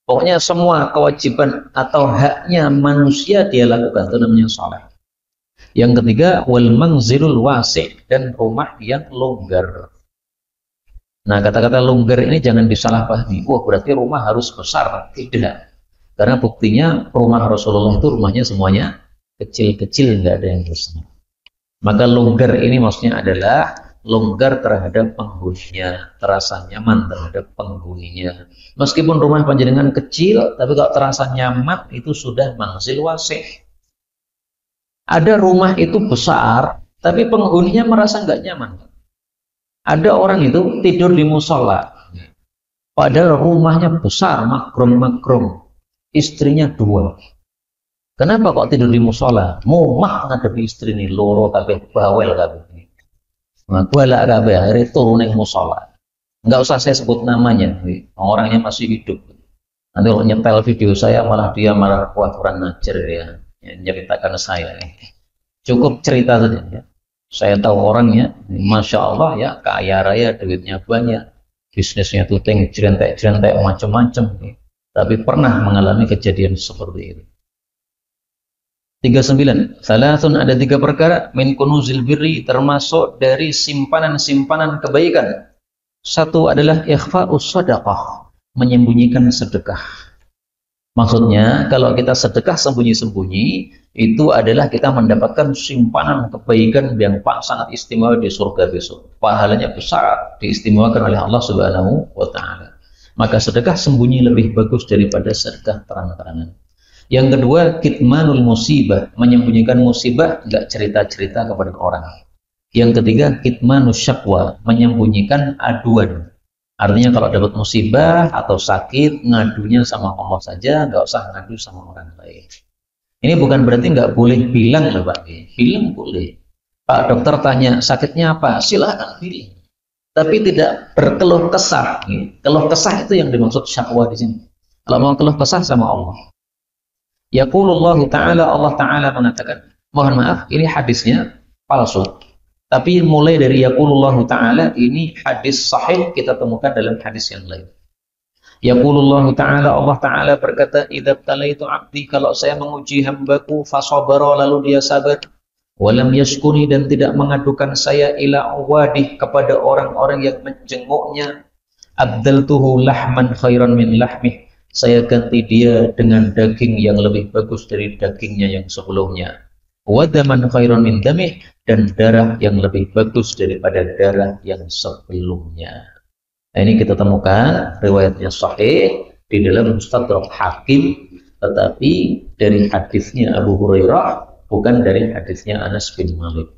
Pokoknya semua kewajiban atau haknya manusia dia lakukan. Itu namanya soleh. Yang ketiga, wal manzilul wasi', dan rumah yang longgar. Nah, kata-kata longgar ini jangan disalahpahami. Wah, berarti rumah harus besar. Tidak. Karena buktinya rumah Rasulullah itu rumahnya semuanya kecil-kecil, nggak ada yang besar. Maka longgar ini maksudnya adalah longgar terhadap penghuninya, terasa nyaman terhadap penghuninya. Meskipun rumah panjenengan kecil, tapi kalau terasa nyaman itu sudah manzil wasi'. Ada rumah itu besar, tapi penghuninya merasa nggak nyaman. Ada orang itu tidur di musola, padahal rumahnya besar, makrum, istrinya 2. Kenapa kok tidur di musola? Momah ngadepi istri ini, loro kabeh bawel kabeh. Nah, balak kabeh akhirnya turun ning musola. Enggak usah saya sebut namanya, orangnya masih hidup. Nanti kalau nyetel video saya malah kuat kurang ngajar ya, nyeritakan saya. Cukup cerita saja ya. Saya tahu orangnya, masya Allah ya, kaya raya, duitnya banyak, bisnisnya tuh jerentek macam-macam. Tapi pernah mengalami kejadian seperti itu. 39. Salasun, ada 3 perkara min kunuzil birri, termasuk dari simpanan-simpanan kebaikan. 1 adalah ikhfa'us shadaqah, menyembunyikan sedekah. Maksudnya kalau kita sedekah sembunyi-sembunyi, itu adalah kita mendapatkan simpanan kebaikan yang sangat istimewa di surga besok. Pahalanya besar, diistimewakan oleh Allah Subhanahu wa Ta'ala. Maka sedekah sembunyi lebih bagus daripada sedekah terang-terangan. Yang kedua, kitmanul musibah, menyembunyikan musibah, enggak cerita-cerita kepada orang. Yang ketiga, kitmanus syakwa, menyembunyikan aduan. Artinya kalau dapat musibah atau sakit, ngadunya sama Allah saja, nggak usah ngadu sama orang lain. Ini bukan berarti nggak boleh bilang loh Pak. Bilang boleh. Pak dokter tanya, sakitnya apa? Silahkan bilang. Tapi tidak berkeluh kesah. Keluh kesah itu yang dimaksud syakwa di sini. Kalau mau keluh kesah sama Allah. Yaqulullahu ta'ala, Allah Ta'ala mengatakan, mohon maaf, ini hadisnya palsu. Tapi mulai dari yaqulullahu ta'ala, ini hadis sahih kita temukan dalam hadis yang lain. Yaqulullahu ta'ala, Allah Ta'ala berkata, idza talaitu 'abdi, kalau saya menguji hambaku, fasabara, lalu dia sabar, walam yaskuni, dan tidak mengadukan saya ila awadih, kepada orang-orang yang menjenguknya, abdaltuhu lahman khairan min lahmih, saya ganti dia dengan daging yang lebih bagus dari dagingnya yang sebelumnya. Wadaman khairan min damih, dan darah yang lebih bagus daripada darah yang sebelumnya. Nah, ini kita temukan riwayatnya sahih di dalam Mustadrak Hakim, tetapi dari hadisnya Abu Hurairah, bukan dari hadisnya Anas bin Malik.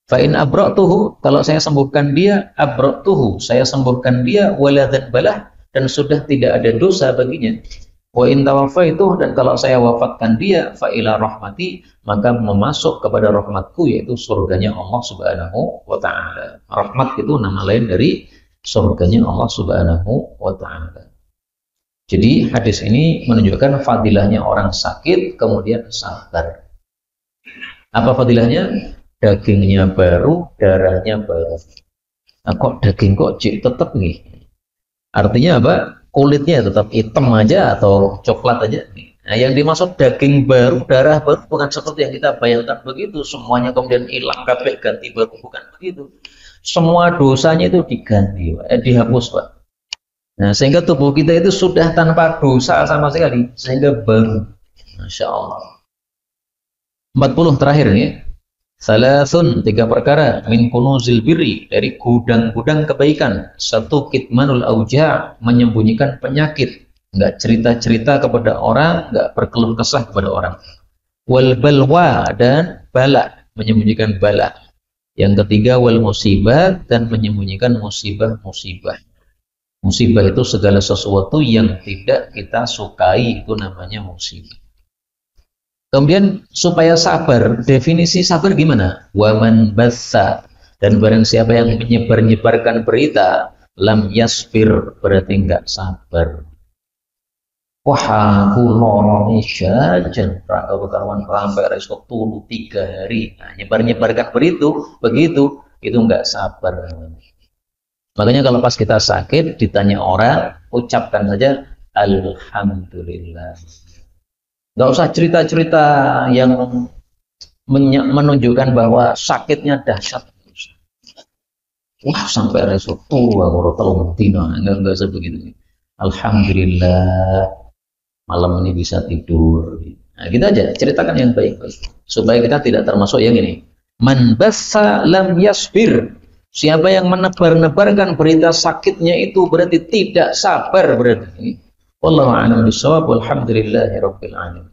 Fa in abra'tuhu, kalau saya sembuhkan dia, abra'tuhu, saya sembuhkan dia, wala dzanbalah, dan sudah tidak ada dosa baginya. Wa in tawaffaitu, dan kalau saya wafatkan dia, fa ila rahmati, maka memasuk kepada rahmatku, yaitu surganya Allah Subhanahu wa Ta'ala. Rahmat itu nama lain dari surganya Allah Subhanahu wa Ta'ala. Jadi hadis ini menunjukkan fadilahnya orang sakit kemudian sabar. Apa fadilahnya? Dagingnya baru, darahnya baru. Nah, kok daging kok tetap nih? Artinya apa? Kulitnya tetap hitam aja atau coklat aja. Nah, yang dimaksud daging baru, darah baru, bukan seperti yang kita bayangkan begitu. Semuanya kemudian hilang, kabeh ganti baru, bukan begitu. Semua dosanya itu diganti, dihapus, Pak. Nah, sehingga tubuh kita itu sudah tanpa dosa sama sekali, sehingga baru. Masya Allah. 40 terakhir nih. Salasun, 3 perkara min kunuzil birri, dari gudang-gudang kebaikan. 1, kitmanul auja', menyembunyikan penyakit, nggak cerita-cerita kepada orang, nggak berkeluh kesah kepada orang. Wal balwa, dan bala, menyembunyikan bala. Yang ketiga, wal musibah, dan menyembunyikan musibah-musibah. Musibah itu segala sesuatu yang tidak kita sukai, itu namanya musibah. Kemudian supaya sabar, definisi sabar gimana? Waman bassa, dan barang siapa yang menyebar-nyebarkan berita, lam yasfir, berarti enggak sabar. Wah, aku lorong jajan rangka karuan sampai resok tulu 3 hari. Nah, nyebar-nyebarkan begitu, itu enggak sabar. Makanya kalau pas kita sakit ditanya orang, ucapkan saja alhamdulillah. Nggak usah cerita-cerita yang menunjukkan bahwa sakitnya dahsyat. Wah, sampai resok tua, kalau telung dina, enggak usah begitu. Alhamdulillah, malam ini bisa tidur. Nah, kita aja ceritakan yang baik-baik, supaya kita tidak termasuk yang ini. Man bassa lam yasbir. Siapa yang menebar-nebarkan berita sakitnya itu berarti tidak sabar berarti. Wallahu a'lam bishawab, walhamdulillahi rabbil alamin.